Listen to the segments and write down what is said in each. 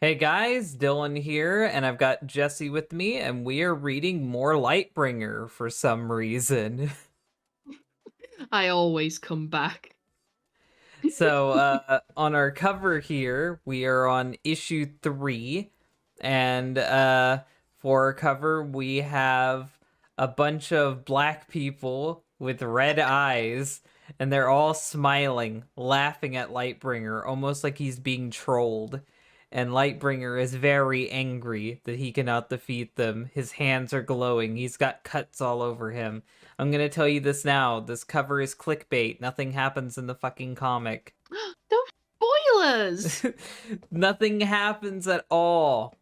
Hey guys, Dylan here, and I've got Jesse with me, and we are reading more Lightbringer for some reason. I always come back. So, on our cover here, we are on issue 3, and for our cover, we have a bunch of black people with red eyes, and they're all smiling, laughing at Lightbringer, almost like he's being trolled. And Lightbringer is very angry that he cannot defeat them. His hands are glowing. He's got cuts all over him. I'm gonna tell you this now. This cover is clickbait. Nothing happens in the fucking comic. No spoilers! Nothing happens at all.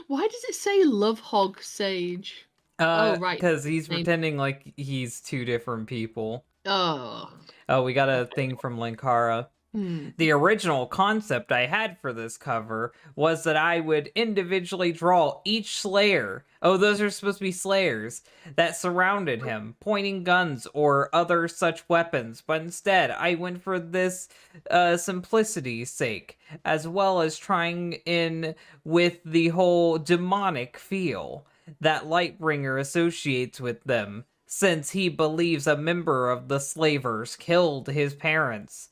Why does it say Love Hog Sage? Oh, right. Because he's Name. pretending like he's two different people. Oh. Oh, we got a Okay. thing from Linkara. Hmm. The original concept I had for this cover was that I would individually draw each Slayer. Oh, those are supposed to be Slayers that surrounded him, pointing guns or other such weapons. But instead, I went for this simplicity's sake, as well as trying in with the whole demonic feel that Lightbringer associates with them, since he believes a member of the slavers killed his parents.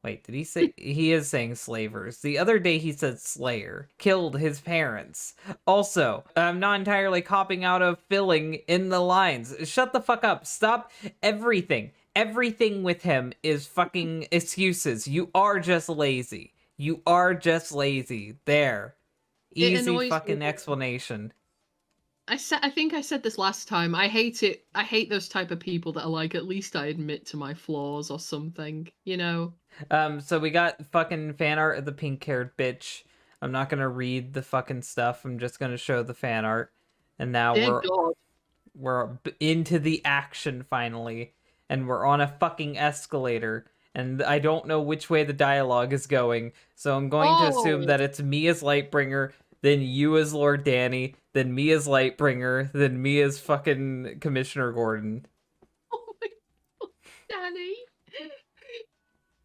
Wait, did he say? He is saying slavers. The other day he said slayer. Killed his parents. Also, I'm not entirely copping out of filling in the lines. Shut the fuck up. Stop everything. Everything with him is fucking excuses. You are just lazy. You are just lazy. There. It Easy annoys me. fucking explanation. I think I said this last time. I hate it. I hate those type of people that are like, at least I admit to my flaws or something, you know? So we got fucking fan art of the pink-haired bitch. I'm not gonna read the fucking stuff. I'm just gonna show the fan art. And now Dear we're God. we're into the action finally, and we're on a fucking escalator, and I don't know which way the dialogue is going, so I'm going to assume Oh! that it's me as Lightbringer, then you as Lord Danny, then me as Lightbringer, then me as fucking Commissioner Gordon. Oh my God, Danny.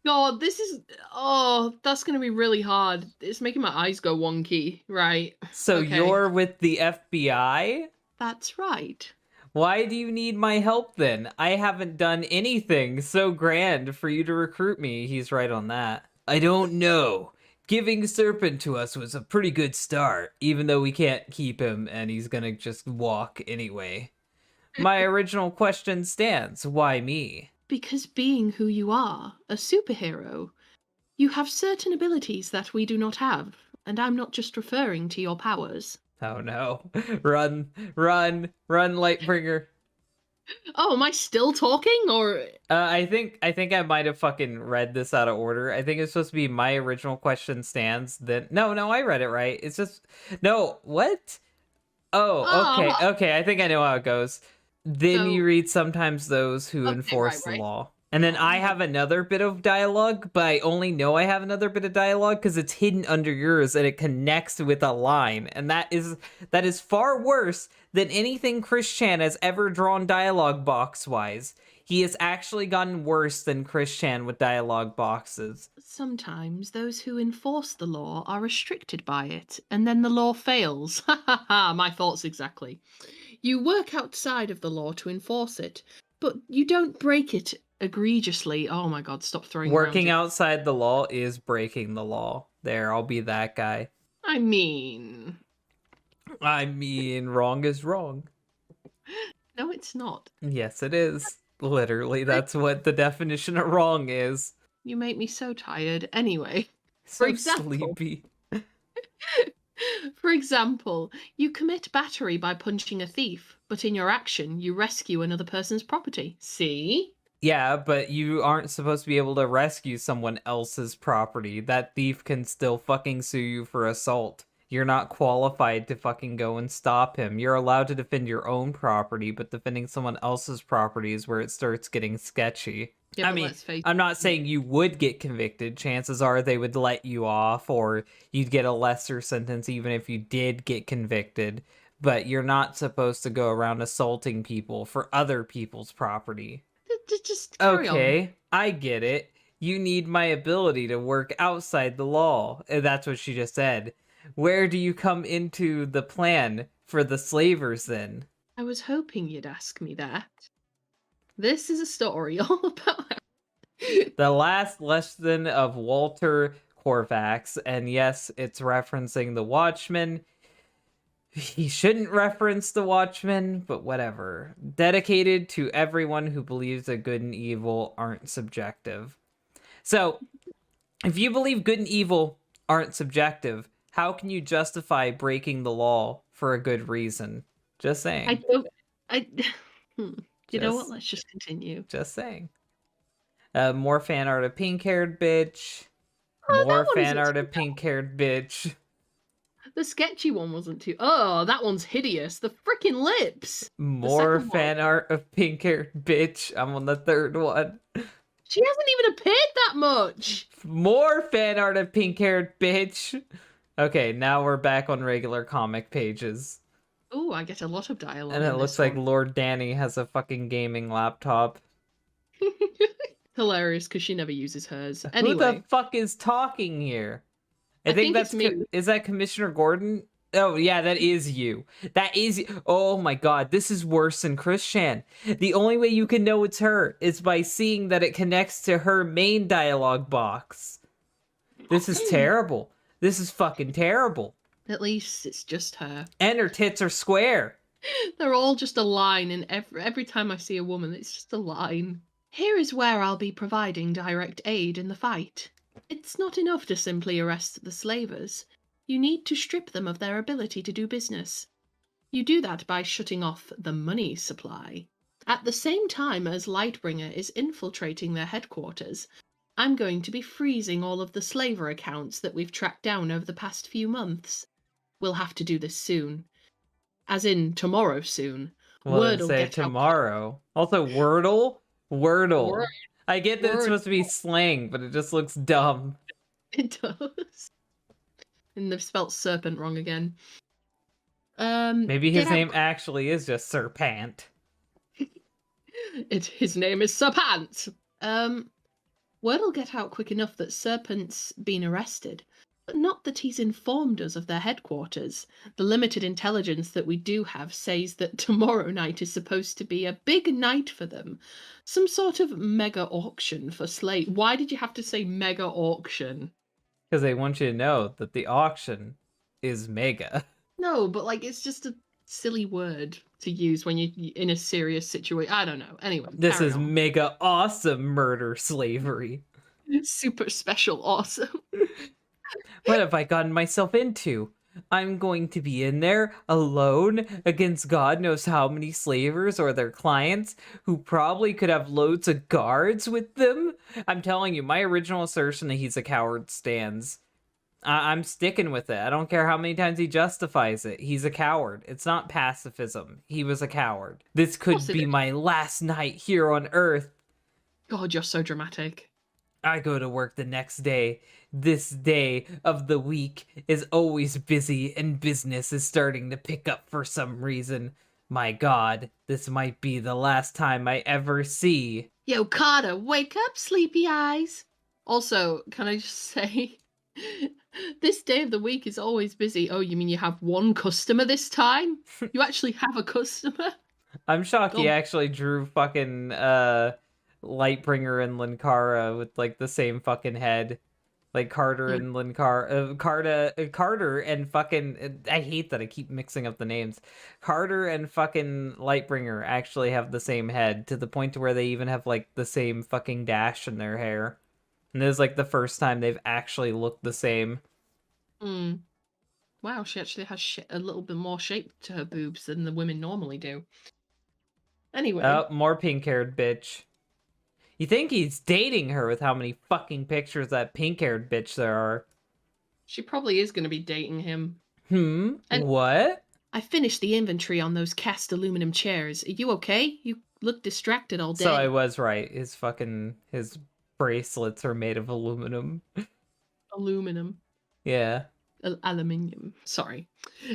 God, this is. Oh, that's gonna be really hard. It's making my eyes go wonky. Right. So Okay. you're with the FBI? That's right. Why do you need my help then? I haven't done anything so grand for you to recruit me. He's right on that. I don't know. Giving Serpent to us was a pretty good start, even though we can't keep him and he's gonna just walk anyway. My original question stands. Why me? Because being who you are, a superhero, you have certain abilities that we do not have, and I'm not just referring to your powers. Oh no. Run, run, run, Lightbringer. Oh, am I still talking? Or. I think I might have fucking read this out of order. I think it's supposed to be my original question stands. Then no, I read it right. It's just no. What? Oh, okay, Ah! okay. I think I know how it goes. Then you So. read sometimes those who Okay, right, enforce the right. law. And then I have another bit of dialogue, but I only know I have another bit of dialogue because it's hidden under yours and it connects with a line. And that is far worse than anything Chris Chan has ever drawn dialogue box wise. He has actually gotten worse than Chris Chan with dialogue boxes. Sometimes those who enforce the law are restricted by it, and then the law fails. Ha ha ha, my thoughts exactly. You work outside of the law to enforce it, but you don't break it egregiously. Oh my god, stop throwing around Working your. outside the law is breaking the law. There, I'll be that guy. I mean. I mean, wrong is wrong. No, it's not. Yes, it is. Literally, that's what the definition of wrong is. You make me so tired. Anyway, for So example, sleepy. for example, you commit battery by punching a thief, but in your action, you rescue another person's property. See? Yeah, but you aren't supposed to be able to rescue someone else's property. That thief can still fucking sue you for assault. You're not qualified to fucking go and stop him. You're allowed to defend your own property, but defending someone else's property is where it starts getting sketchy. Yeah, I but mean, let's face I'm not it. saying you would get convicted. Chances are they would let you off, or you'd get a lesser sentence even if you did get convicted. But you're not supposed to go around assaulting people for other people's property. Just carry on. Okay, I get it. You need my ability to work outside the law. And that's what she just said. Where do you come into the plan for the slavers then? I was hoping you'd ask me that. This is a story all about The last lesson of Walter Corvax, and yes, it's referencing the Watchmen. He shouldn't reference the Watchmen, but whatever. Dedicated to everyone who believes that good and evil aren't subjective. So, if you believe good and evil aren't subjective, how can you justify breaking the law for a good reason? Just I saying. don't I You know what? Just, Let's just continue. just saying. More fan art of pink-haired bitch. Oh, that More one fan isn't art too of pink-haired bitch. The sketchy one wasn't too. Oh, that one's hideous. The freaking lips. The More second one. fan art of pink-haired bitch. I'm on the third one. She hasn't even appeared that much. More fan art of pink-haired bitch. Okay, now we're back on regular comic pages. Oh, I get a lot of dialogue. And it in looks this like one. Lord Danny has a fucking gaming laptop. Hilarious because she never uses hers. Who the Anyway, fuck is talking here? I think it's me. Is that Commissioner Gordon? Oh yeah, that is you. That is. Oh my god, this is worse than Chris Chan. The only way you can know it's her is by seeing that it connects to her main dialogue box. This is terrible. This is fucking terrible. At least it's just her. And her tits are square. They're all just a line, and every time I see a woman, it's just a line. Here is where I'll be providing direct aid in the fight. It's not enough to simply arrest the slavers. You need to strip them of their ability to do business. You do that by shutting off the money supply. At the same time as Lightbringer is infiltrating their headquarters, I'm going to be freezing all of the slaver accounts that we've tracked down over the past few months. We'll have to do this soon. As in tomorrow soon. Well, then Word'll say get out. tomorrow. Also, Wordle? Wordle. Word. I get that it's Word. supposed to be slang, but it just looks dumb. It does. And they've spelt serpent wrong again. Maybe get his out- name actually is just Serpent. His name is Serpent. Word'll get out quick enough that Serpent's been arrested, but not that he's informed us of their headquarters. The limited intelligence that we do have says that tomorrow night is supposed to be a big night for them. Some sort of mega auction for slave. Why did you have to say mega auction? Because they want you to know that the auction is mega. No, but like it's just a silly word to use when you're in a serious situation. I don't know. Anyway, This carry is on. mega awesome murder slavery. Super special, awesome. What have I gotten myself into? I'm going to be in there alone against God knows how many slavers or their clients who probably could have loads of guards with them. I'm telling you, my original assertion that he's a coward stands. I'm sticking with it. I don't care how many times he justifies it. He's a coward. It's not pacifism. He was a coward. This could course it be is. my last night here on Earth. God, you're so dramatic. I go to work the next day. This day of the week is always busy and business is starting to pick up for some reason. My god, this might be the last time I ever see. Yo, Carter, wake up, sleepy eyes. Also, can I just say, this day of the week is always busy. Oh, you mean you have one customer this time? You actually have a customer? I'm shocked he Go- actually drew fucking Lightbringer and Linkara with like the same fucking head. Like Carter and Carter and fucking I hate that I keep mixing up the names. Carter and fucking Lightbringer actually have the same head to the point to where they even have like the same fucking dash in their hair. And this is like the first time they've actually looked the same. Hmm. Wow, she actually has a little bit more shape to her boobs than the women normally do. Anyway. Oh, more pink-haired bitch. You think he's dating her with how many fucking pictures of that pink-haired bitch there are? She probably is going to be dating him. And what? I finished the inventory on those cast aluminum chairs. Are you okay? You look distracted all day. So I was right. His bracelets are made of aluminum. Aluminum. Yeah. Aluminium. Sorry.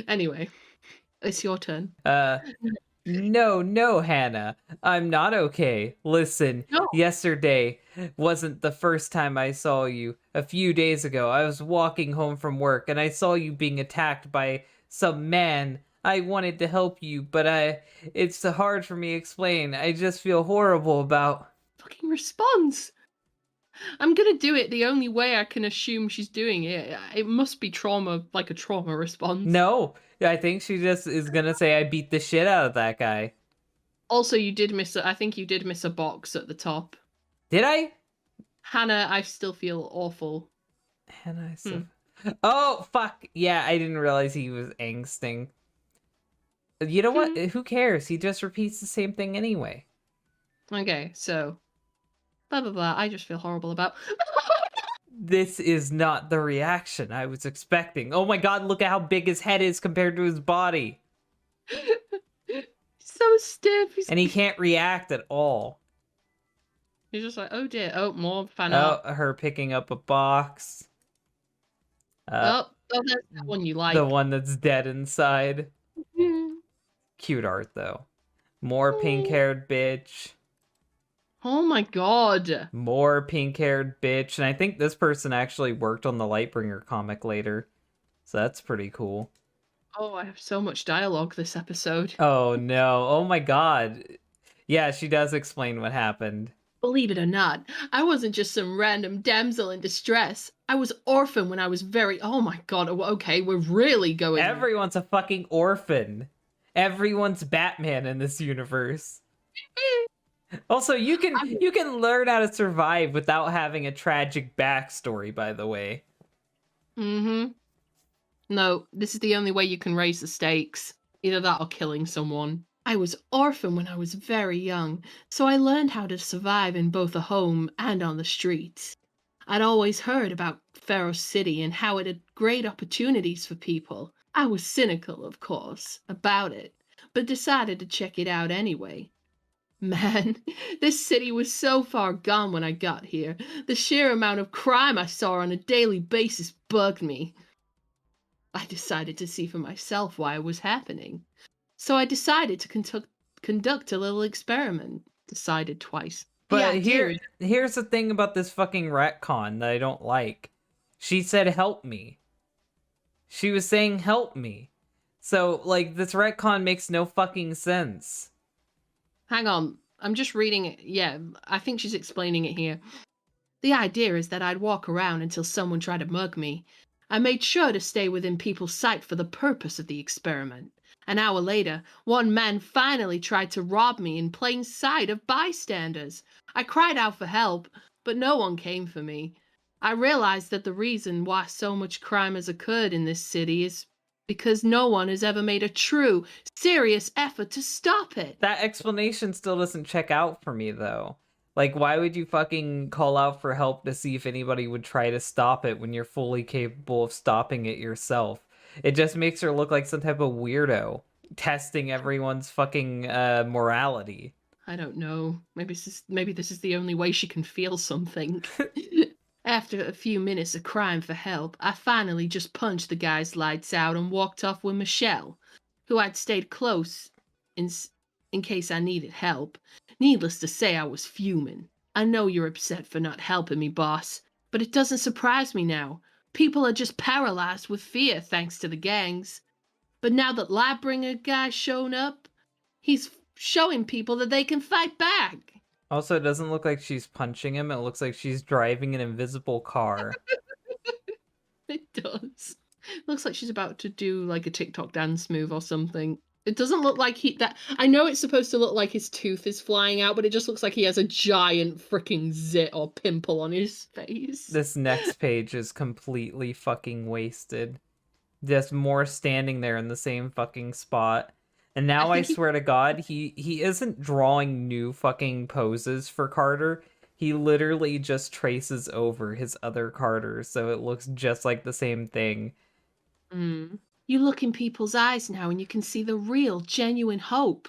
Anyway, it's your turn. No, no, Hannah. I'm not okay. Listen, No. yesterday wasn't the first time I saw you. A few days ago, I was walking home from work and I saw you being attacked by some man. I wanted to help you, but it's hard for me to explain. I just feel horrible about. Fucking response. I'm gonna do it the only way I can assume she's doing it. It must be trauma, like a trauma response. No, I think she just is gonna say I beat the shit out of that guy. Also, I think you did miss a box at the top. Did I? Hannah, I still feel awful. Hannah, Hmm. oh, fuck. Yeah, I didn't realize he was angsting. You know what? Who cares? He just repeats the same thing anyway. Okay, so blah blah blah. I just feel horrible about. This is not the reaction I was expecting. Oh my god, look at how big his head is compared to his body. So stiff. And he can't react at all. He's just like, oh dear. Oh, more fan Oh, art. her picking up a box. Oh, there's that one you like. The one that's dead inside. Mm. Cute art, though. More pink-haired bitch. Oh my god. More pink-haired bitch. And I think this person actually worked on the Lightbringer comic later. So that's pretty cool. Oh, I have so much dialogue this episode. Oh no. Oh my god. Yeah, she does explain what happened. Believe it or not, I wasn't just some random damsel in distress. I was orphaned when I was very. Oh my god. Okay, we're really going. Everyone's a fucking orphan. Everyone's Batman in this universe. Also, you can learn how to survive without having a tragic backstory, by the way. Mm-hmm. No, this is the only way you can raise the stakes. Either that or killing someone. I was orphaned when I was very young, so I learned how to survive in both a home and on the streets. I'd always heard about Pharaoh City and how it had great opportunities for people. I was cynical, of course, about it, but decided to check it out anyway. Man, this city was so far gone when I got here. The sheer amount of crime I saw on a daily basis bugged me. I decided to see for myself why it was happening. So I decided to conduct a little experiment. Decided twice. But here's the thing about this fucking retcon that I don't like. She said, help me. She was saying, help me. So, like, this retcon makes no fucking sense. Hang on. I'm just reading it. Yeah, I think she's explaining it here. The idea is that I'd walk around until someone tried to mug me. I made sure to stay within people's sight for the purpose of the experiment. An hour later, one man finally tried to rob me in plain sight of bystanders. I cried out for help, but no one came for me. I realized that the reason why so much crime has occurred in this city is because no one has ever made a true, serious effort to stop it. That explanation still doesn't check out for me, though. Like, why would you fucking call out for help to see if anybody would try to stop it when you're fully capable of stopping it yourself? It just makes her look like some type of weirdo, testing everyone's fucking morality. I don't know. Maybe this is the only way she can feel something. After a few minutes of crying for help, I finally just punched the guy's lights out and walked off with Michelle, who I'd stayed close in case I needed help. Needless to say, I was fuming. I know you're upset for not helping me, boss, but it doesn't surprise me now. People are just paralyzed with fear thanks to the gangs. But now that Lightbringer guy's shown up, he's showing people that they can fight back. Also, it doesn't look like she's punching him. It looks like she's driving an invisible car. It does. Looks like she's about to do like a TikTok dance move or something. It doesn't look like I know it's supposed to look like his tooth is flying out, but it just looks like he has a giant freaking zit or pimple on his face. This next page is completely fucking wasted. Just more standing there in the same fucking spot. And now I swear to God, he isn't drawing new fucking poses for Carter. He literally just traces over his other Carter, so it looks just like the same thing. You look in people's eyes now and you can see the real, genuine hope.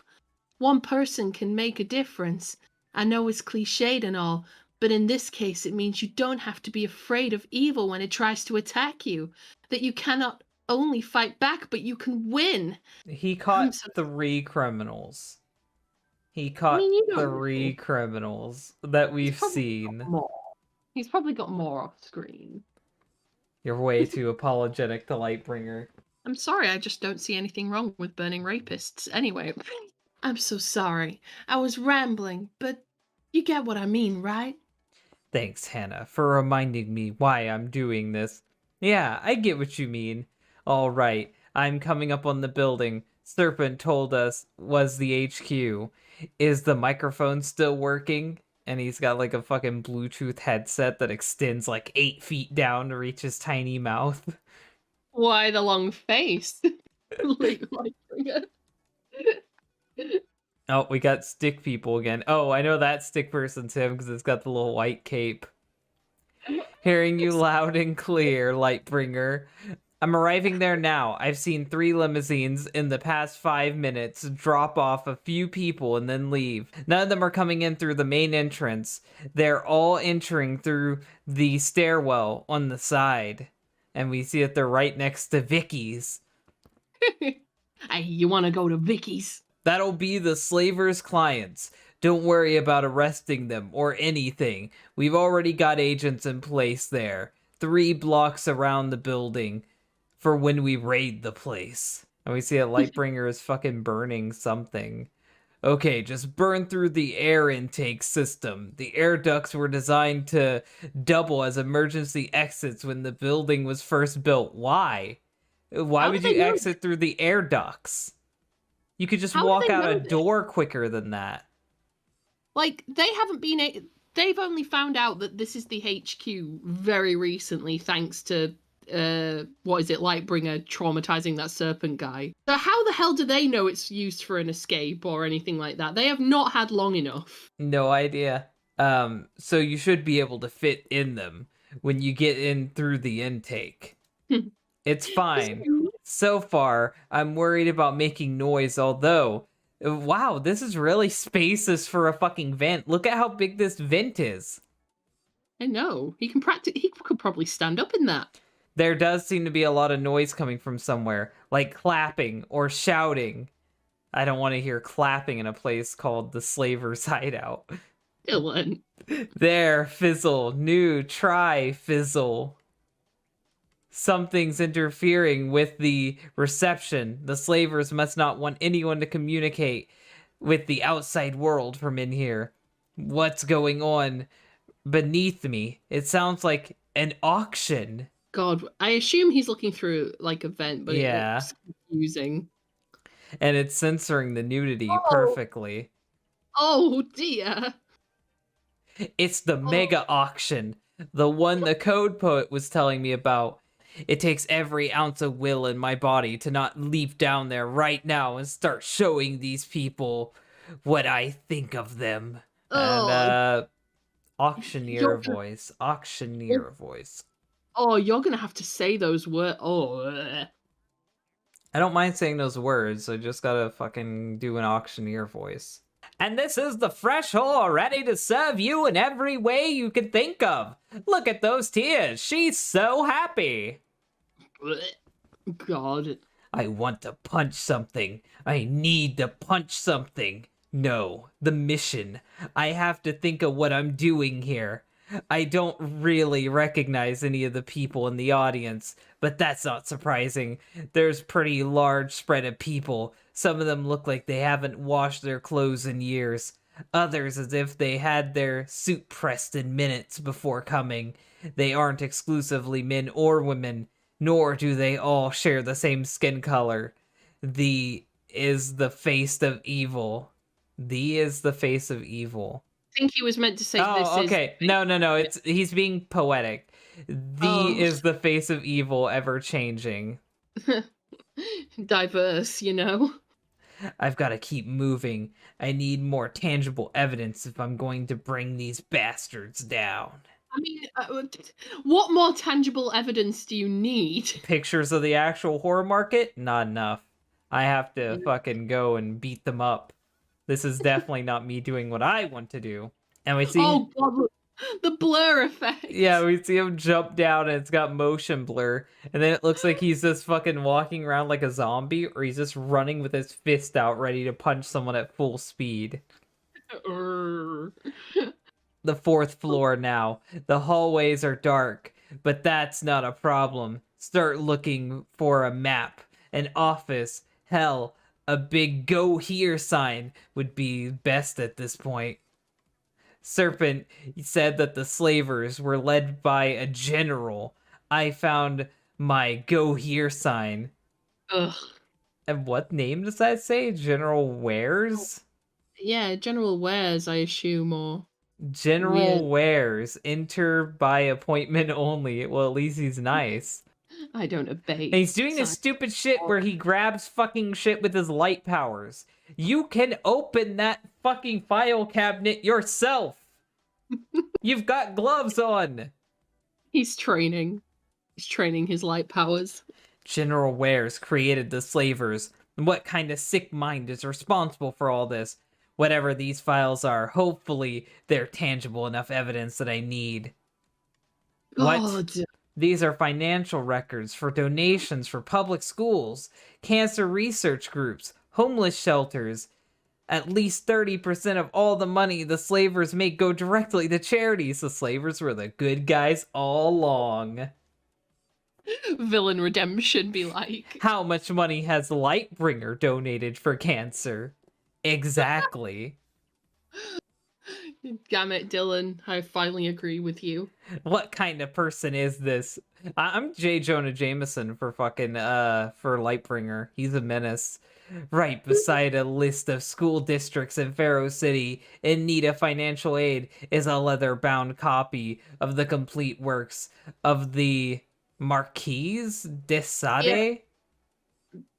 One person can make a difference. I know it's cliched and all, but in this case it means you don't have to be afraid of evil when it tries to attack you. That you cannot only fight back, but you can win. He I'm caught so 3 criminals. He I caught mean, you don't 3 know. criminals that He's we've probably got seen. more. He's probably got more off screen. You're way too apologetic to Lightbringer. I'm sorry, I just don't see anything wrong with burning rapists. Anyway, I'm so sorry. I was rambling, but you get what I mean, right? Thanks, Hannah, for reminding me why I'm doing this. Yeah, I get what you mean. All right, I'm coming up on the building. Serpent told us was the HQ. Is the microphone still working? And he's got like a fucking Bluetooth headset that extends like 8 feet down to reach his tiny mouth. Why the long face? Lightbringer. Oh, we got stick people again. Oh, I know that stick person's him because it's got the little white cape. Hearing you loud and clear, Lightbringer. I'm arriving there now. I've seen 3 limousines in the past 5 minutes drop off a few people and then leave. None of them are coming in through the main entrance. They're all entering through the stairwell on the side. And we see that they're right next to Vicky's. Hey, you want to go to Vicky's? That'll be the slavers' clients. Don't worry about arresting them or anything. We've already got agents in place there. 3 blocks around the building for when we raid the place. And we see that Lightbringer is fucking burning something. Okay, just burn through the air intake system. The air ducts were designed to double as emergency exits when the building was first built. Why? Why How do would they you know? exit through the air ducts? You could just How do walk they out know a this? door quicker than that. Like, they haven't been. They've only found out that this is the HQ very recently, thanks to what is it, Lightbringer traumatizing that serpent guy. So how the hell do they know it's used for an escape or anything like that? They have not had long enough. No idea. So you should be able to fit in them when you get in through the intake. It's fine. So far, I'm worried about making noise, although, wow, this is really spacious for a fucking vent. Look at how big this vent is. I know. He could probably stand up in that. There does seem to be a lot of noise coming from somewhere, like clapping or shouting. I don't want to hear clapping in a place called the Slaver's Hideout. Dylan. There, fizzle. New, try, fizzle. Something's interfering with the reception. The slavers must not want anyone to communicate with the outside world from in here. What's going on beneath me? It sounds like an auction. God, I assume he's looking through like a vent, but Yeah. it's confusing. And it's censoring the nudity Oh. perfectly. Oh dear. It's the mega auction. The one the code poet was telling me about. It takes every ounce of will in my body to not leap down there right now and start showing these people what I think of them. Oh. And, auctioneer You're- voice. Auctioneer voice. Oh, you're gonna have to say those words. Oh. I don't mind saying those words. I just gotta fucking do an auctioneer voice. And this is the fresh whore ready to serve you in every way you can think of. Look at those tears. She's so happy. God. I want to punch something. I need to punch something. No, the mission. I have to think of what I'm doing here. I don't really recognize any of the people in the audience, but that's not surprising. There's pretty large spread of people. Some of them look like they haven't washed their clothes in years. Others as if they had their suit pressed in minutes before coming. They aren't exclusively men or women, nor do they all share the same skin color. The is the face of evil. The is the face of evil. I think he was meant to say this Oh, is. okay. No. It's he's being poetic. The is the face of evil, ever changing. Diverse, you know. I've got to keep moving. I need more tangible evidence if I'm going to bring these bastards down. I mean, what more tangible evidence do you need? Pictures of the actual horror market? Not enough. I have to fucking go and beat them up. This is definitely not me doing what I want to do. And we see. Oh God! Look, The blur effect. Yeah, we see him jump down and it's got motion blur. And then it looks like he's just fucking walking around like a zombie, or he's just running with his fist out ready to punch someone at full speed. Urgh. The fourth floor now. The hallways are dark, but that's not a problem. Start looking for a map, an office, hell, a big go here sign would be best at this point. Serpent said that the slavers were led by a general. I found my go here sign. Ugh. And what name does that say? General Wares? Yeah, General Wares, I assume, or weird. General Wares. Enter by appointment only. Well, at least he's nice. I don't obey. And he's doing this stupid shit where he grabs fucking shit with his light powers. You can open that fucking file cabinet yourself. You've got gloves on. He's training. He's training his light powers. General Wares created the slavers. What kind of sick mind is responsible for all this? Whatever these files are, hopefully they're tangible enough evidence that I need. What? God. These are financial records for donations for public schools, cancer research groups, homeless shelters. At least 30% of all the money the slavers make go directly to charities. The slavers were the good guys all along. Villain redemption be like. How much money has Lightbringer donated for cancer? Exactly. Damn it, Dylan. I finally agree with you. What kind of person is this? I'm J. Jonah Jameson for fucking, for Lightbringer. He's a menace. Right beside a list of school districts in Pharaoh City in need of financial aid is a leather-bound copy of the complete works of the Marquise de Sade?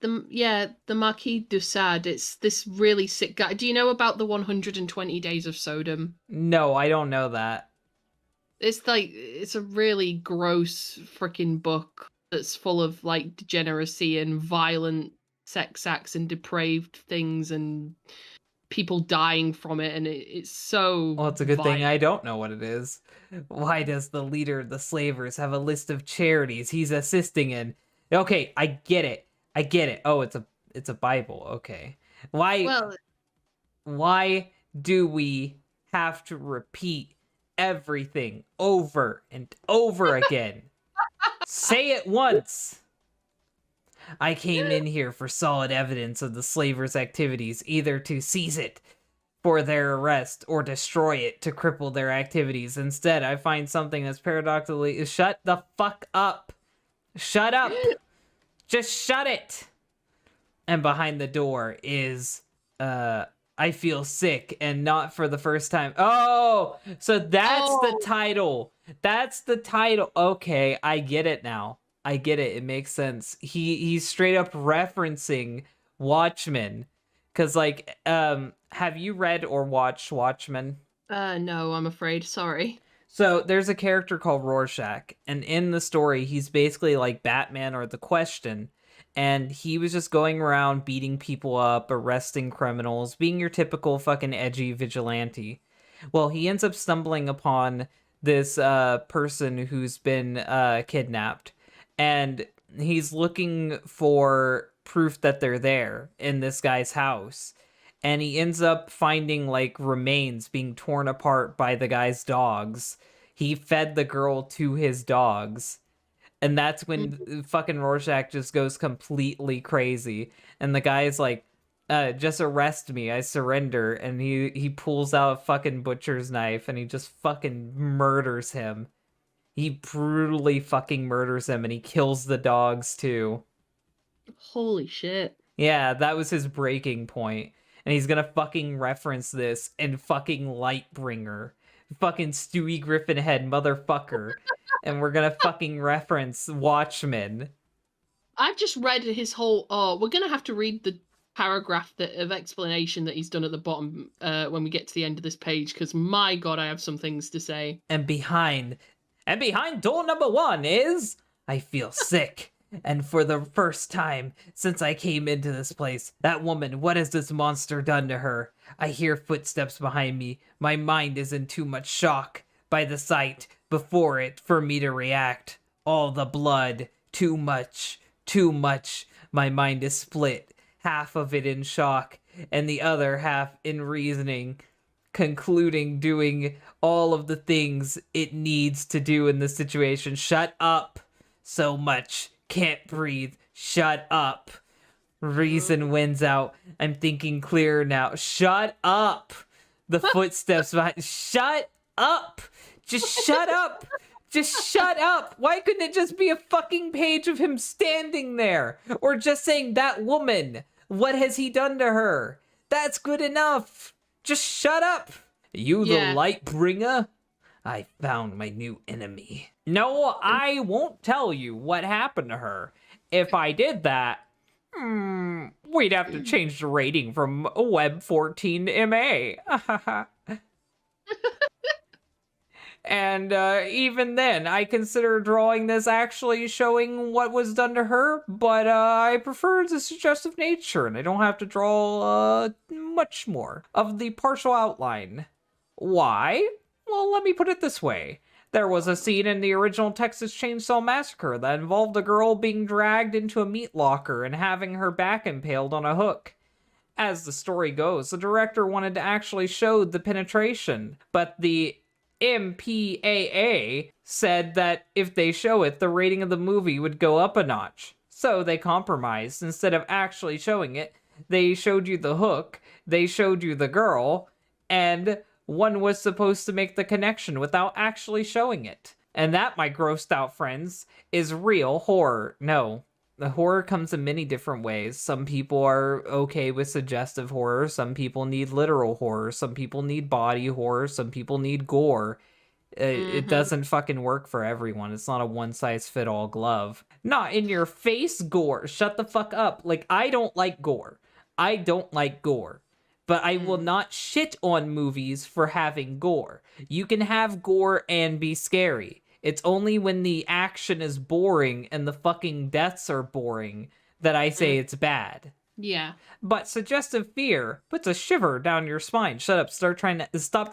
The Marquis de Sade. It's this really sick guy. Do you know about the 120 Days of Sodom? No, I don't know that. It's a really gross freaking book that's full of like degeneracy and violent sex acts and depraved things and people dying from it, and it's so Well, it's a good thing violent. I don't know what it is. Why does the leader of the slavers have a list of charities he's assisting in? Okay, I get it. Oh, it's a Bible. Okay. Well, Why do we have to repeat everything over and over again? Say it once. I came in here for solid evidence of the slavers' activities, either to seize it for their arrest or destroy it to cripple their activities. Instead, I find something that's paradoxically... Shut the fuck up. Shut up. Just shut it. And behind the door is, I feel sick, and not for the first time. Oh, so that's the title. That's the title. Okay, I get it now. I get it. It makes sense. He's straight up referencing Watchmen. Cause like, have you read or watched Watchmen? no, I'm afraid. Sorry. So there's a character called Rorschach, and in the story, he's basically like Batman or the Question, and he was just going around beating people up, arresting criminals, being your typical fucking edgy vigilante. Well, he ends up stumbling upon this person who's been kidnapped, and he's looking for proof that they're there in this guy's house. And he ends up finding like remains being torn apart by the guy's dogs. He fed the girl to his dogs. And that's when fucking Rorschach just goes completely crazy. And the guy's like, just arrest me, I surrender. And he pulls out a fucking butcher's knife and he just fucking murders him. He brutally fucking murders him, and he kills the dogs too. Holy shit. Yeah, that was his breaking point. And he's gonna fucking reference this in fucking Lightbringer. Fucking Stewie Griffin head motherfucker. And we're gonna fucking reference Watchmen. I've just read his whole. Oh, we're gonna have to read the paragraph of explanation that he's done at the bottom when we get to the end of this page, because my god, I have some things to say. And behind door number 1 is... I feel sick. And for the first time since I came into this place, that woman, what has this monster done to her? I hear footsteps behind me. My mind is in too much shock. by the sight before it for me to react. All the blood, too much, too much. My mind is split, half of it in shock, and the other half in reasoning, concluding doing all of the things it needs to do in this situation. Shut up so much. Can't breathe. Shut up. Reason wins out. I'm thinking clearer now. Shut up. The footsteps behind. Shut up. Just shut up. Just shut up. Why couldn't it just be a fucking page of him standing there? Or just saying, that woman, what has he done to her? That's good enough. Just shut up. You the Lightbringer? I found my new enemy. No, I won't tell you what happened to her. If I did that, we'd have to change the rating from Web 14 MA. And even then, I consider drawing this actually showing what was done to her, but I prefer the suggestive nature, and I don't have to draw much more of the partial outline. Why? Well, let me put it this way. There was a scene in the original Texas Chainsaw Massacre that involved a girl being dragged into a meat locker and having her back impaled on a hook. As the story goes, the director wanted to actually show the penetration, but the MPAA said that if they show it, the rating of the movie would go up a notch. So they compromised. Instead of actually showing it, they showed you the hook, they showed you the girl, and one was supposed to make the connection without actually showing it. And that, my grossed out friends, is real horror. No, the horror comes in many different ways. Some people are okay with suggestive horror. Some people need literal horror. Some people need body horror. Some people need gore. It doesn't fucking work for everyone. It's not a one-size-fit-all glove. Not in your face gore. Shut the fuck up. Like, I don't like gore. I don't like gore. But I will not shit on movies for having gore. You can have gore and be scary. It's only when the action is boring and the fucking deaths are boring that I say it's bad. Yeah. But suggestive fear puts a shiver down your spine. Shut up. Stop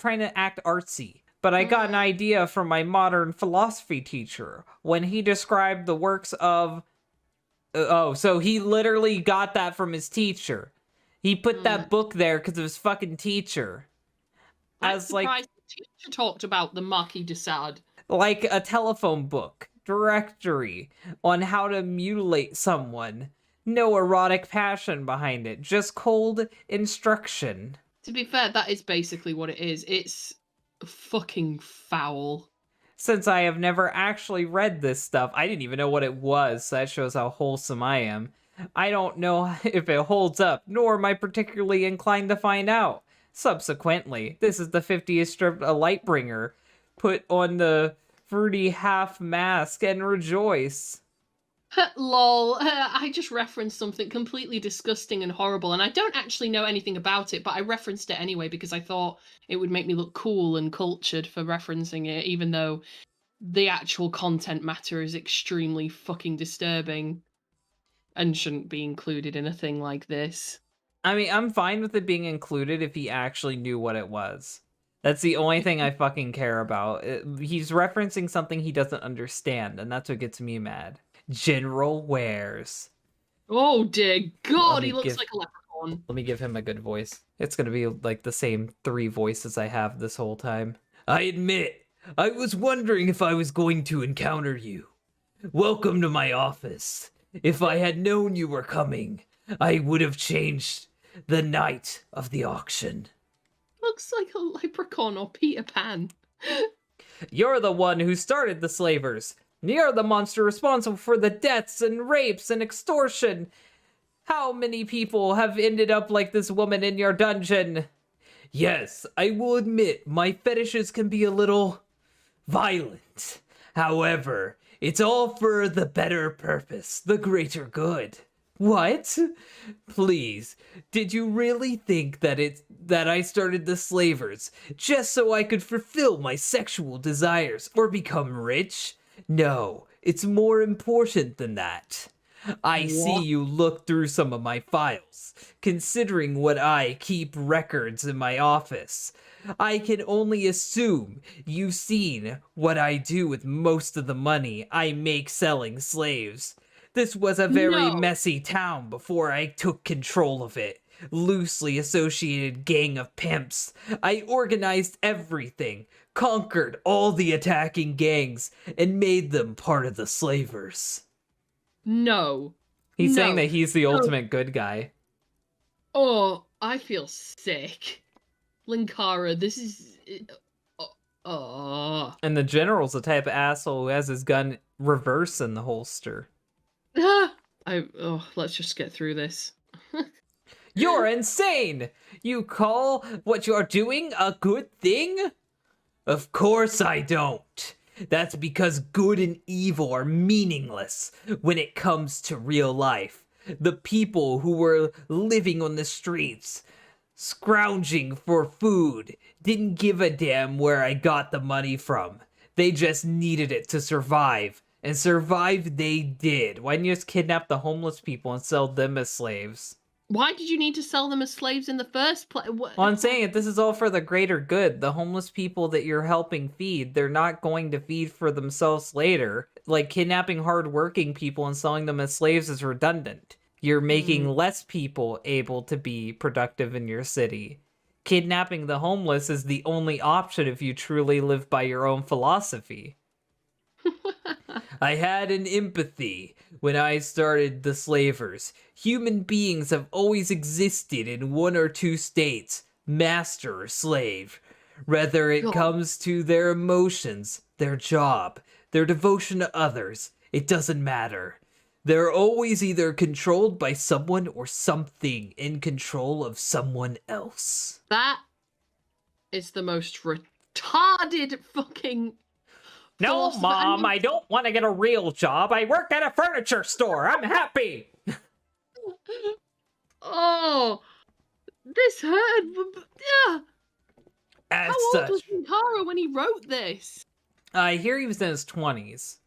trying to act artsy. But I got an idea from my modern philosophy teacher when he described the works of... so he literally got that from his teacher. He put that book there because of his fucking teacher. I'm surprised the teacher talked about the Marquis de Sade. Like a telephone book, directory on how to mutilate someone. No erotic passion behind it, just cold instruction. To be fair, that is basically what it is. It's fucking foul. Since I have never actually read this stuff, I didn't even know what it was, so that shows how wholesome I am. I don't know if it holds up, nor am I particularly inclined to find out. Subsequently, this is the 50th strip of Lightbringer. Put on the fruity half mask and rejoice. Lol, I just referenced something completely disgusting and horrible, and I don't actually know anything about it, but I referenced it anyway because I thought it would make me look cool and cultured for referencing it, even though the actual content matter is extremely fucking disturbing and shouldn't be included in a thing like this. I mean, I'm fine with it being included if he actually knew what it was. That's the only thing I fucking care about. He's referencing something he doesn't understand, and that's what gets me mad. General Wares. Oh dear God, he looks like a leprechaun. Let me give him a good voice. It's gonna be like the same 3 voices I have this whole time. I admit, I was wondering if I was going to encounter you. Welcome to my office. If I had known you were coming, I would have changed the night of the auction. Looks like a leprechaun or Peter Pan. You're the one who started the slavers. You're the monster responsible for the deaths and rapes and extortion. How many people have ended up like this woman in your dungeon? Yes, I will admit my fetishes can be a little violent. However, it's all for the better purpose, the greater good. What? Please, did you really think that I started the slavers just so I could fulfill my sexual desires or become rich? No, it's more important than that. I see you look through some of my files, considering what I keep records in my office. I can only assume you've seen what I do with most of the money I make selling slaves. This was a very No. messy town before I took control of it. Loosely associated gang of pimps. I organized everything, conquered all the attacking gangs, and made them part of the slavers. No. He's saying No. that he's the ultimate good guy. Oh, I feel sick. Linkara, this is... Oh. And the general's the type of asshole who has his gun reverse in the holster. Let's just get through this. You're insane! You call what you're doing a good thing? Of course I don't. That's because good and evil are meaningless when it comes to real life. The people who were living on the streets, scrounging for food, didn't give a damn where I got the money from. They just needed it to survive. And survive they did. Why didn't you just kidnap the homeless people and sell them as slaves? Why did you need to sell them as slaves in the first place? Well, I'm saying it, this is all for the greater good. The homeless people that you're helping feed, they're not going to feed for themselves later. Like, kidnapping hardworking people and selling them as slaves is redundant. You're making less people able to be productive in your city. Kidnapping the homeless is the only option if you truly live by your own philosophy. I had an empathy when I started the slavers. Human beings have always existed in one or two states, master or slave. Whether it comes to their emotions, their job, their devotion to others, it doesn't matter. They're always either controlled by someone or something in control of someone else. That is the most retarded fucking... No, Mom, I don't want to get a real job. I work at a furniture store. I'm happy. Oh, this hurt. Yeah. As How old such, was Linkara when he wrote this? I hear he was in his 20s.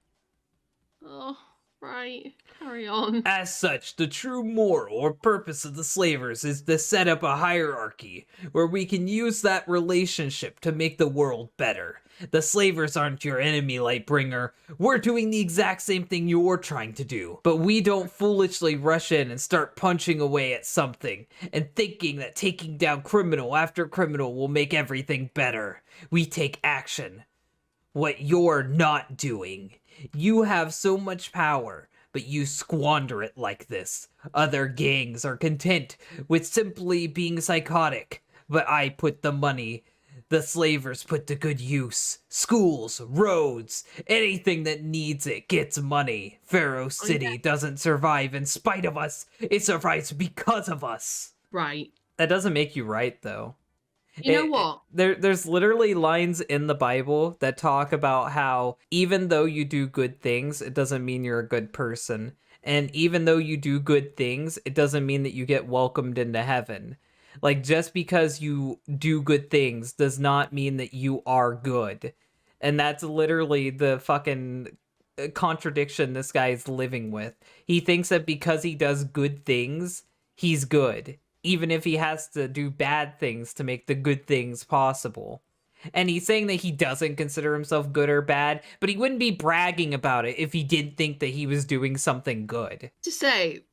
Oh, right. Carry on. As such, the true moral or purpose of the slavers is to set up a hierarchy where we can use that relationship to make the world better. The slavers aren't your enemy, Lightbringer. We're doing the exact same thing you're trying to do. But we don't foolishly rush in and start punching away at something and thinking that taking down criminal after criminal will make everything better. We take action. What you're not doing. You have so much power, but you squander it like this. Other gangs are content with simply being psychotic, but I put the money the slavers put to good use. Schools, roads, anything that needs it gets money. Pharaoh City doesn't survive in spite of us. It survives because of us. Right. That doesn't make you right, though. You know what? There's literally lines in the Bible that talk about how even though you do good things, it doesn't mean you're a good person. And even though you do good things, it doesn't mean that you get welcomed into heaven. Like, just because you do good things does not mean that you are good. And that's literally the fucking contradiction this guy is living with. He thinks that because he does good things, he's good. Even if he has to do bad things to make the good things possible. And he's saying that he doesn't consider himself good or bad, but he wouldn't be bragging about it if he didn't think that he was doing something good. To say,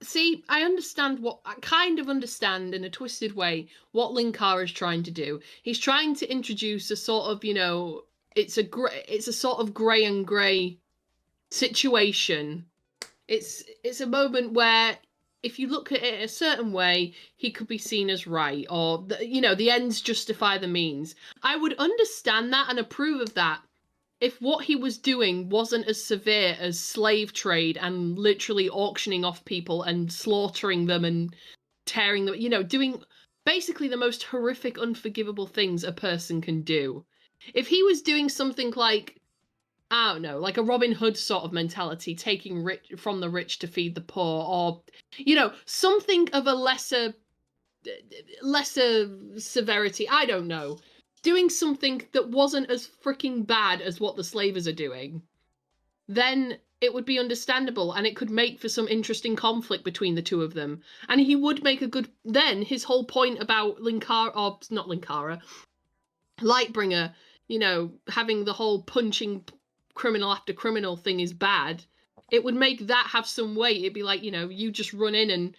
see, I kind of understand in a twisted way what Linkara is trying to do. He's trying to introduce a sort of, it's a sort of grey and grey situation. It's a moment where if you look at it a certain way, he could be seen as right, or the ends justify the means. I would understand that and approve of that if what he was doing wasn't as severe as slave trade and literally auctioning off people and slaughtering them and tearing them, doing basically the most horrific, unforgivable things a person can do. If he was doing something like, I don't know, like a Robin Hood sort of mentality, taking from the rich to feed the poor, or, something of a lesser severity, I don't know. Doing something that wasn't as freaking bad as what the slavers are doing, then it would be understandable and it could make for some interesting conflict between the two of them. And he would make then his whole point about Linkara, or not Linkara, Lightbringer, having the whole punching criminal after criminal thing is bad, it would make that have some weight. It'd be like, you just run in and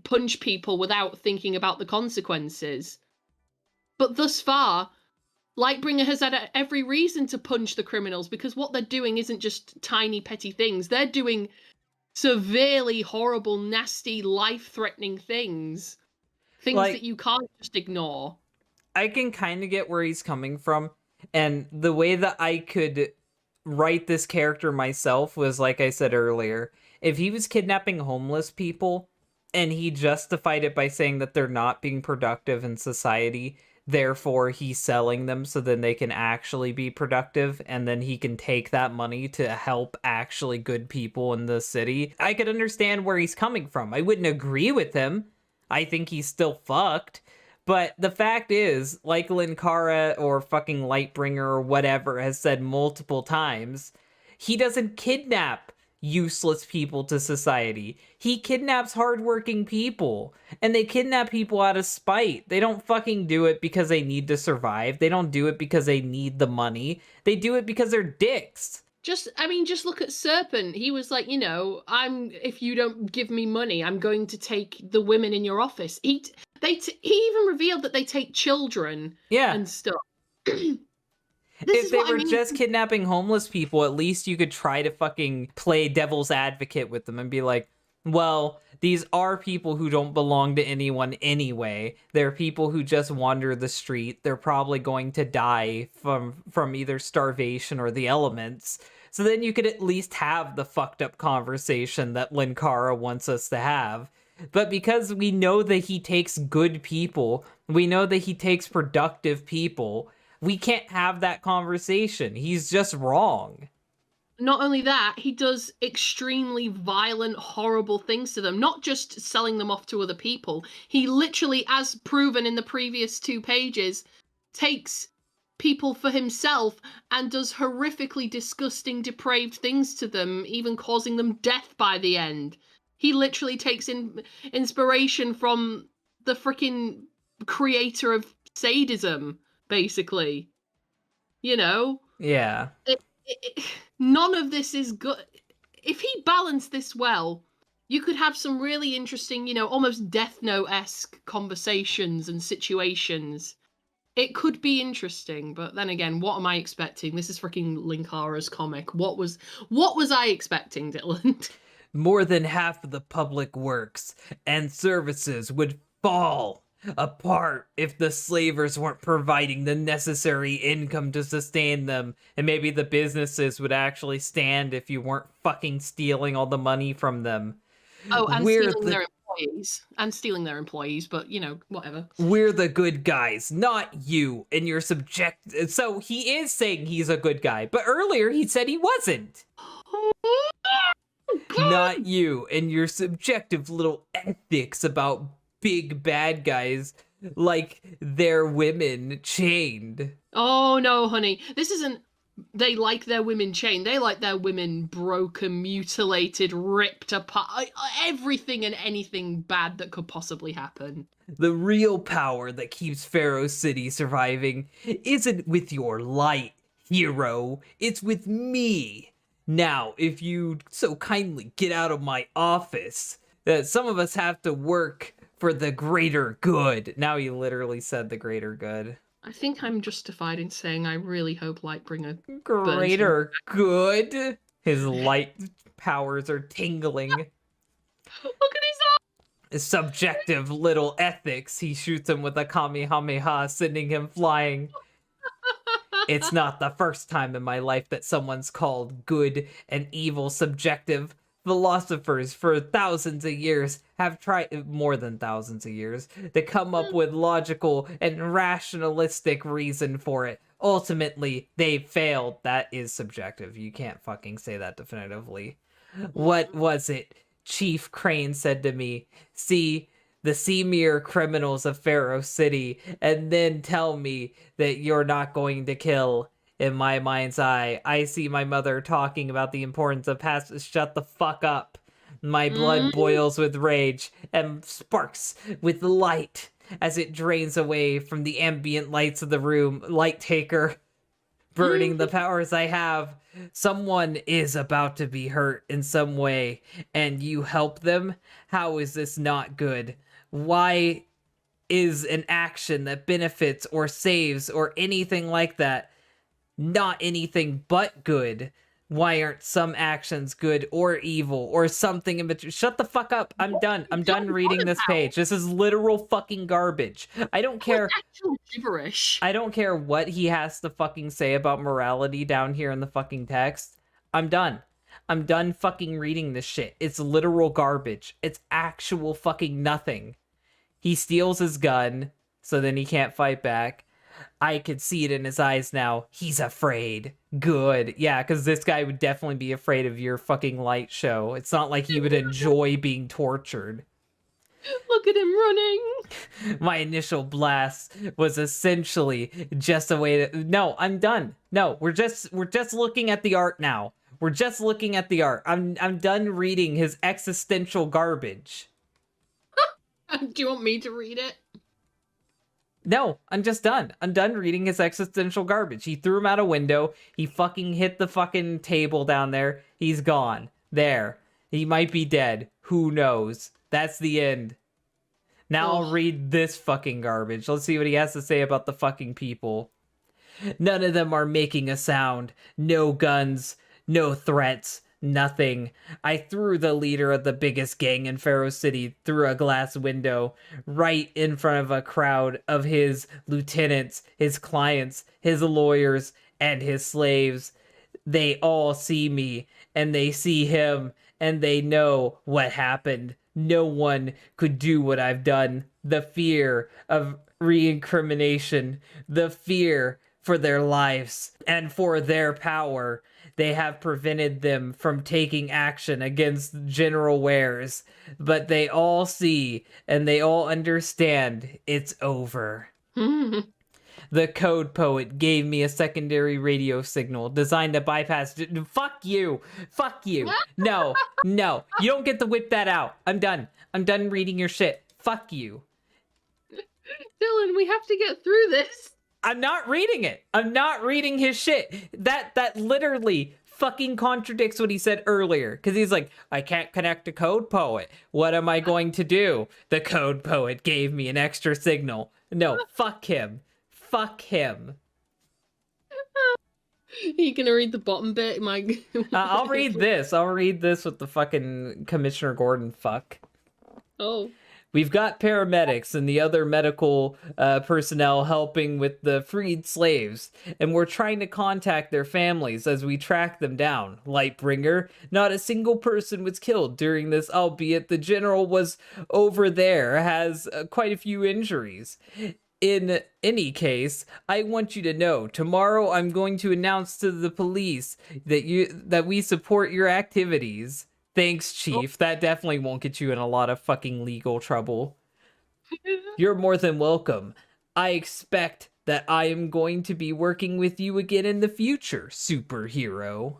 punch people without thinking about the consequences. But thus far, Lightbringer has had every reason to punch the criminals, because what they're doing isn't just tiny petty things. They're doing severely horrible, nasty, life-threatening things. Things that you can't just ignore. I can kind of get where he's coming from, and the way that I could write this character myself was, like I said earlier, if he was kidnapping homeless people and he justified it by saying that they're not being productive in society, therefore he's selling them so then they can actually be productive, and then he can take that money to help actually good people in the city, I could understand where he's coming from. I wouldn't agree with him. I think he's still fucked. But the fact is, like Linkara or fucking Lightbringer or whatever has said multiple times, he doesn't kidnap useless people to society. He kidnaps hardworking people. And they kidnap people out of spite. They don't fucking do it because they need to survive. They don't do it because they need the money. They do it because they're dicks. Just look at Serpent. He was like, if you don't give me money, I'm going to take the women in your office. He even revealed that they take children and stuff. If they were just kidnapping homeless people, at least you could try to fucking play devil's advocate with them and be like, well, these are people who don't belong to anyone anyway. They're people who just wander the street. They're probably going to die from either starvation or the elements. So then you could at least have the fucked up conversation that Linkara wants us to have. But because we know that he takes good people, we know that he takes productive people, we can't have that conversation. He's just wrong. Not only that, he does extremely violent, horrible things to them, not just selling them off to other people. He literally, as proven in the previous 2 pages, takes people for himself and does horrifically disgusting, depraved things to them, even causing them death by the end. He literally takes inspiration from the freaking creator of sadism, basically. Yeah. None of this is good. If he balanced this well, you could have some really interesting, almost Death Note-esque conversations and situations. It could be interesting, but then again, what am I expecting? This is freaking Linkara's comic. What was I expecting, Dylan? More than half of the public works and services would fall apart if the slavers weren't providing the necessary income to sustain them, and maybe the businesses would actually stand if you weren't fucking stealing all the money from them. Oh, and stealing their employees, but whatever. We're the good guys, not you and your subject. So he is saying he's a good guy, but earlier he said he wasn't. Not you and your subjective little ethics about big bad guys like their women chained. Oh no, honey. This isn't they like their women chained. They like their women broken, mutilated, ripped apart. Everything and anything bad that could possibly happen. The real power that keeps Pharaoh City surviving isn't with your light, hero. It's with me. Now, if you so kindly get out of my office, that some of us have to work for the greater good. Now he literally said the greater good. I think I'm justified in saying I really hope Lightbringer greater good? His light powers are tingling. Look at his subjective little ethics. He shoots him with a Kamehameha, sending him flying. It's not the first time in my life that someone's called good and evil subjective. Philosophers for thousands of years have tried, more than thousands of years, to come up with logical and rationalistic reason for it. Ultimately, they failed. That is subjective. You can't fucking say that definitively. What was it? Chief Crane said to me, see the Semir criminals of Pharaoh City, and then tell me that you're not going to kill. In my mind's eye, I see my mother talking about the importance of shut the fuck up. My blood boils with rage and sparks with light. as it drains away from the ambient lights of the room, light taker, burning the powers I have. Someone is about to be hurt in some way, and you help them? How is this not good? Why is an action that benefits or saves or anything like that not anything but good? Why aren't some actions good or evil or something in between? Shut the fuck up. I'm done. I'm done reading this page. This is literal fucking garbage. I don't care. Actual gibberish. I don't care what he has to fucking say about morality down here in the fucking text. I'm done. I'm done fucking reading this shit. It's literal garbage. It's actual fucking nothing. He steals his gun, so then he can't fight back. I could see it in his eyes now. He's afraid. Good. Yeah, because this guy would definitely be afraid of your fucking light show. It's not like he would enjoy being tortured. Look at him running. My initial blast was essentially just a way to... No, I'm done. No, we're just looking at the art now. We're just looking at the art. I'm done reading his existential garbage. Do you want me to read it? No, I'm just done. I'm done reading his existential garbage. He threw him out a window. He fucking hit the fucking table down there. He's gone. There. He might be dead. Who knows? That's the end. Now I'll read this fucking garbage. Let's see what he has to say about the fucking people. None of them are making a sound. No guns. No threats. Nothing. I threw the leader of the biggest gang in Pharaoh City through a glass window, right in front of a crowd of his lieutenants, his clients, his lawyers, and his slaves. They all see me, and they see him, and they know what happened. No one could do what I've done. The fear of reincrimination, the fear for their lives and for their power. They have prevented them from taking action against General Wares, but they all see and they all understand it's over. The code poet gave me a secondary radio signal designed to bypass... Fuck you! Fuck you! No, no, you don't get to whip that out. I'm done. I'm done reading your shit. Fuck you. Dylan, we have to get through this. I'm not reading it. I'm not reading his shit. That literally fucking contradicts what he said earlier. Because he's like, I can't connect a code poet. What am I going to do? The code poet gave me an extra signal. No, fuck him. Fuck him. Are you gonna read the bottom bit? I'll read this. I'll read this with the fucking Commissioner Gordon fuck. Oh. We've got paramedics and the other medical personnel helping with the freed slaves, and we're trying to contact their families as we track them down. Lightbringer, not a single person was killed during this, albeit the general was over there, has quite a few injuries. In any case, I want you to know, tomorrow I'm going to announce to the police that we support your activities. Thanks, Chief. That definitely won't get you in a lot of fucking legal trouble. You're more than welcome. I expect that I am going to be working with you again in the future, superhero.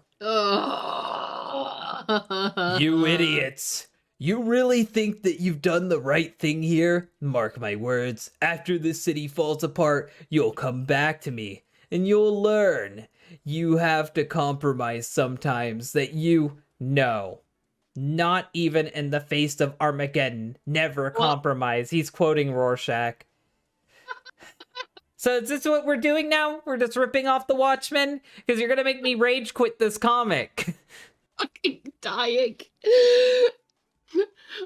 You idiots. You really think that you've done the right thing here? Mark my words. After this city falls apart, you'll come back to me, and you'll learn. You have to compromise sometimes that you know. Not even in the face of Armageddon. Never compromise. He's quoting Rorschach. So is this what we're doing now? We're just ripping off the Watchmen? Because you're going to make me rage quit this comic. Fucking dying.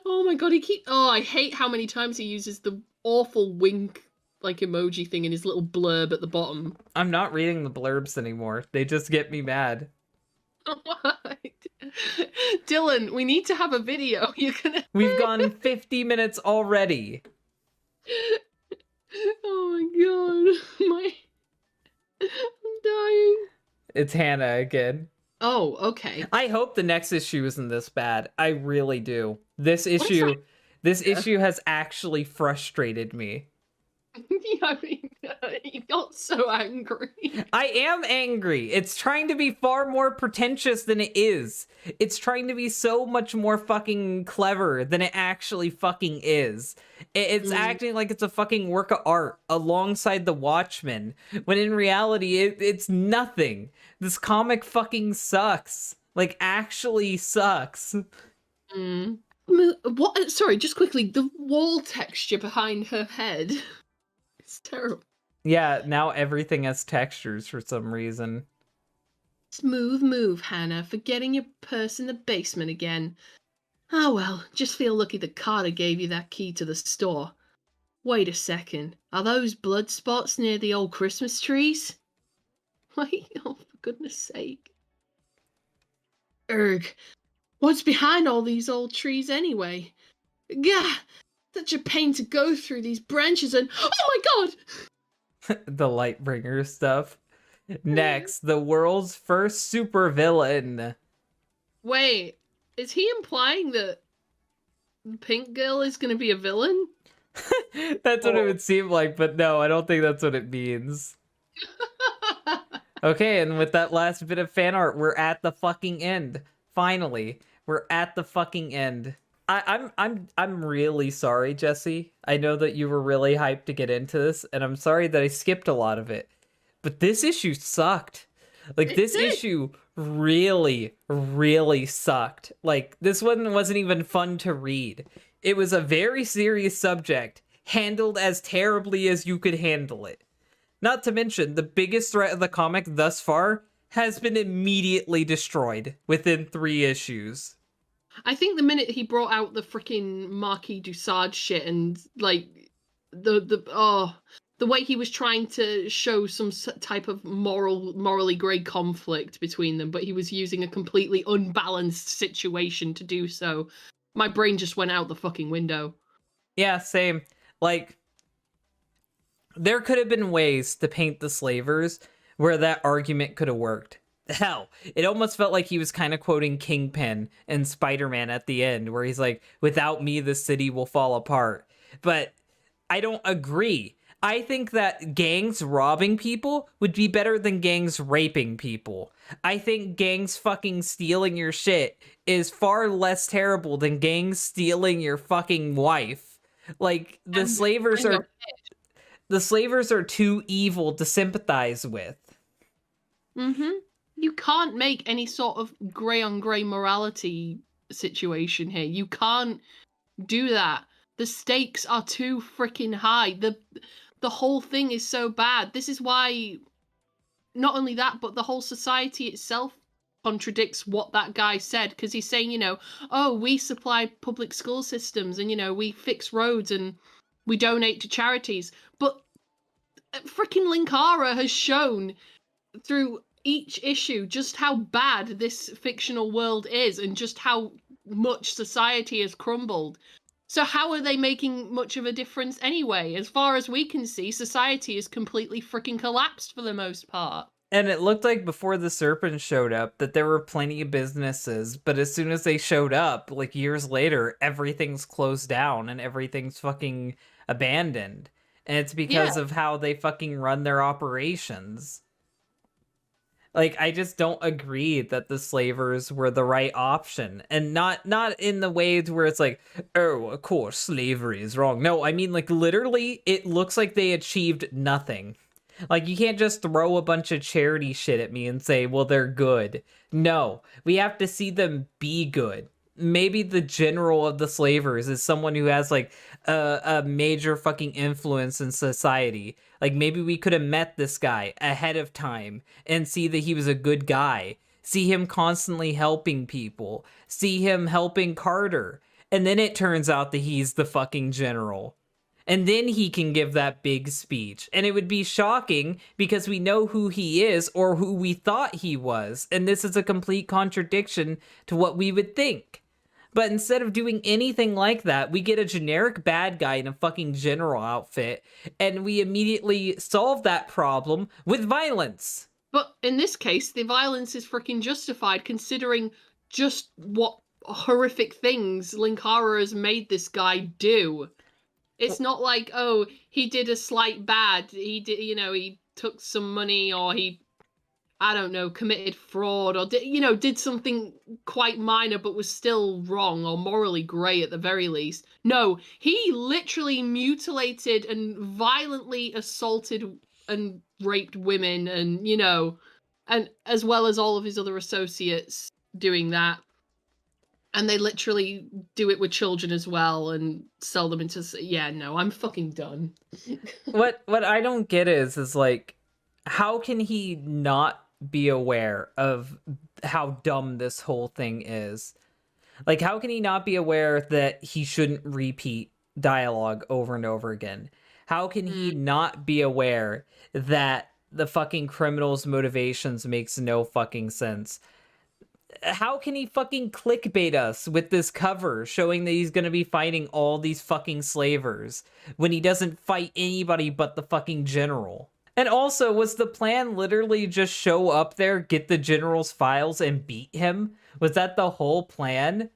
Oh my god, I hate how many times he uses the awful wink like emoji thing in his little blurb at the bottom. I'm not reading the blurbs anymore. They just get me mad. What? Dylan, we need to have a video. We've gone 50 minutes already. Oh my god. I'm dying. It's Hannah again. Oh, okay. I hope the next issue isn't this bad. I really do. This issue has actually frustrated me. Yeah, I mean, You got so angry. I am angry. It's trying to be far more pretentious than it is. It's trying to be so much more fucking clever than it actually fucking is. It's Mm. acting like it's a fucking work of art alongside The Watchmen, when in reality it's nothing. This comic fucking sucks. Like, actually sucks. Mm. What? Sorry, just quickly. The wall texture behind her head. It's terrible. Yeah, now everything has textures for some reason. Smooth move, Hannah. Forgetting your purse in the basement again. Ah well, just feel lucky that Carter gave you that key to the store. Wait a second. Are those blood spots near the old Christmas trees? Wait, oh, for goodness sake. Erg. What's behind all these old trees anyway? Gah! Such a pain to go through these branches and. Oh my god! The Lightbringer stuff. Next, the world's first supervillain. Wait, is he implying that Pink Girl is gonna be a villain? That's what it would seem like, but no, I don't think that's what it means. Okay, and with that last bit of fan art, we're at the fucking end. Finally, we're at the fucking end. I'm really sorry, Jesse. I know that you were really hyped to get into this, and I'm sorry that I skipped a lot of it. But this issue sucked. Like, this issue really, really sucked. Like, this one wasn't even fun to read. It was a very serious subject, handled as terribly as you could handle it. Not to mention, the biggest threat of the comic thus far has been immediately destroyed within 3 issues. I think the minute he brought out the freaking Marquis du Sade shit and like the way he was trying to show some type of morally grey conflict between them, but he was using a completely unbalanced situation to do so. My brain just went out the fucking window. Yeah, same. Like, there could have been ways to paint the slavers where that argument could have worked. Hell, it almost felt like he was kind of quoting Kingpin and Spider-Man at the end, where he's like, without me, the city will fall apart. But I don't agree. I think that gangs robbing people would be better than gangs raping people. I think gangs fucking stealing your shit is far less terrible than gangs stealing your fucking wife. Like, the slavers are too evil to sympathize with. Mm-hmm. You can't make any sort of grey on grey morality situation here. You can't do that. The stakes are too freaking high. The whole thing is so bad. This is why not only that, but the whole society itself contradicts what that guy said, because he's saying, oh, we supply public school systems and we fix roads and we donate to charities. But freaking Linkara has shown through each issue just how bad this fictional world is and just how much society has crumbled. So how are they making much of a difference anyway? As far as we can see, society is completely freaking collapsed for the most part. And it looked like before the Serpents showed up that there were plenty of businesses, but as soon as they showed up, like years later, everything's closed down and everything's fucking abandoned. And it's because of how they fucking run their operations. Like, I just don't agree that the slavers were the right option. And not in the ways where it's like, oh, of course, slavery is wrong. No, I mean, like, literally, it looks like they achieved nothing. Like, you can't just throw a bunch of charity shit at me and say, well, they're good. No, we have to see them be good. Maybe the general of the slavers is someone who has, like, a major fucking influence in society. Like, maybe we could have met this guy ahead of time and see that he was a good guy. See him constantly helping people. See him helping Carter. And then it turns out that he's the fucking general. And then he can give that big speech. And it would be shocking because we know who he is or who we thought he was. And this is a complete contradiction to what we would think. But instead of doing anything like that, we get a generic bad guy in a fucking general outfit, and we immediately solve that problem with violence. But in this case, the violence is freaking justified considering just what horrific things Linkara has made this guy do. It's not like, oh, he did a slight bad. He did, he took some money, or he, I don't know, committed fraud, or did something quite minor but was still wrong or morally grey at the very least. No, he literally mutilated and violently assaulted and raped women, and and as well as all of his other associates doing that. And they literally do it with children as well and sell them into. Yeah, no, I'm fucking done. What I don't get is like, how can he not be aware of how dumb this whole thing is? Like, how can he not be aware that he shouldn't repeat dialogue over and over again? How can he not be aware that the fucking criminal's motivations makes no fucking sense? How can he fucking clickbait us with this cover showing that he's gonna be fighting all these fucking slavers when he doesn't fight anybody but the fucking general? And also, was the plan literally just show up there, get the general's files, and beat him? Was that the whole plan?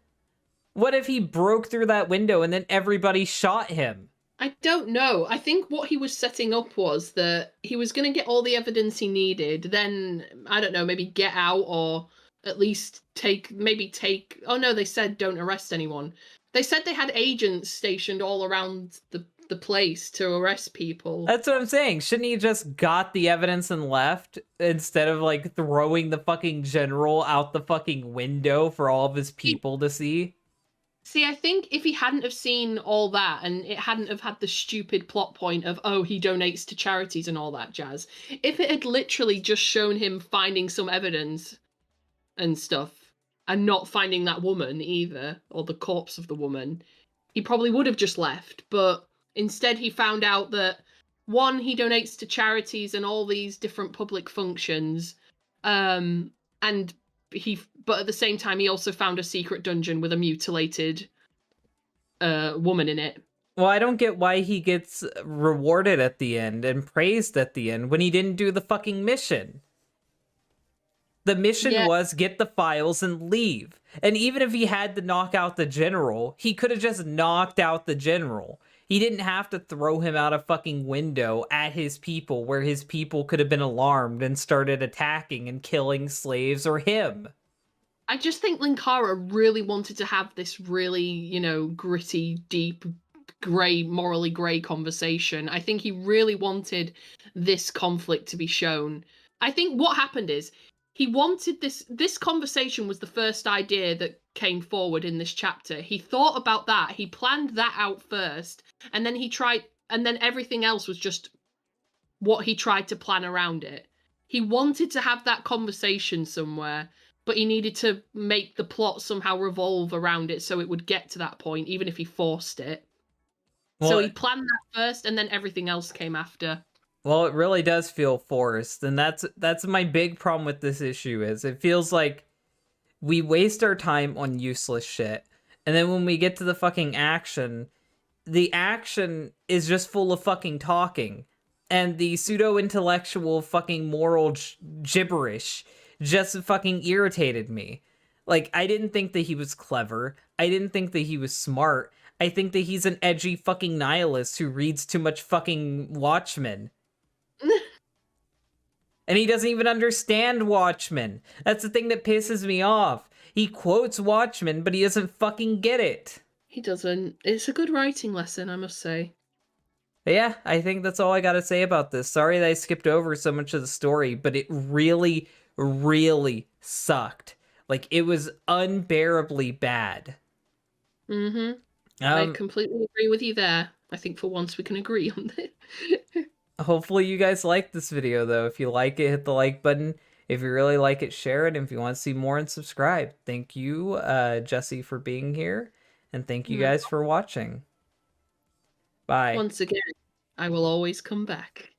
What if he broke through that window and then everybody shot him? I don't know. I think what he was setting up was that he was going to get all the evidence he needed, then, I don't know, maybe get out, or at least take. Oh no, they said don't arrest anyone. They said they had agents stationed all around the place to arrest people. That's what I'm saying. Shouldn't he just got the evidence and left instead of like throwing the fucking general out the fucking window for all of his people to see? See, I think if he hadn't have seen all that, and it hadn't have had the stupid plot point of, oh, he donates to charities and all that jazz, if it had literally just shown him finding some evidence and stuff, and not finding that woman either, or the corpse of the woman, he probably would have just left. But instead he found out that, one, he donates to charities and all these different public functions, and but at the same time he also found a secret dungeon with a mutilated woman in it. Well, I don't get why he gets rewarded at the end and praised at the end when he didn't do the fucking mission. The mission was get the files and leave. And even if he had to knock out the general, he could have just knocked out the general. He didn't have to throw him out a fucking window at his people, where his people could have been alarmed and started attacking and killing slaves or him. I just think Linkara really wanted to have this really, gritty, deep, morally grey conversation. I think he really wanted this conflict to be shown. I think what happened is, he wanted this conversation was the first idea that came forward in this chapter. He thought about that, he planned that out first, and then everything else was just what he tried to plan around it. He wanted to have that conversation somewhere, but he needed to make the plot somehow revolve around it so it would get to that point, even if he forced it. Well, so he planned that first, and then everything else came after. Well, it really does feel forced, and that's my big problem with this issue. Is it feels like we waste our time on useless shit, and then when we get to the fucking action, the action is just full of fucking talking, and the pseudo-intellectual fucking moral gibberish just fucking irritated me. Like, I didn't think that he was clever. I didn't think that he was smart. I think that he's an edgy fucking nihilist who reads too much fucking Watchmen. And he doesn't even understand Watchmen. That's the thing that pisses me off. He quotes Watchmen, but he doesn't fucking get it. He doesn't. It's a good writing lesson, I must say. But yeah, I think that's all I gotta say about this. Sorry that I skipped over so much of the story, but it really, really sucked. Like, it was unbearably bad. I completely agree with you there. I think for once we can agree on this. Hopefully you guys like this video, though. If you like it, hit the like button. If you really like it, share it. And if you want to see more, and subscribe. Thank you, Jesse, for being here. And thank you guys for watching. Bye. Once again, I will always come back.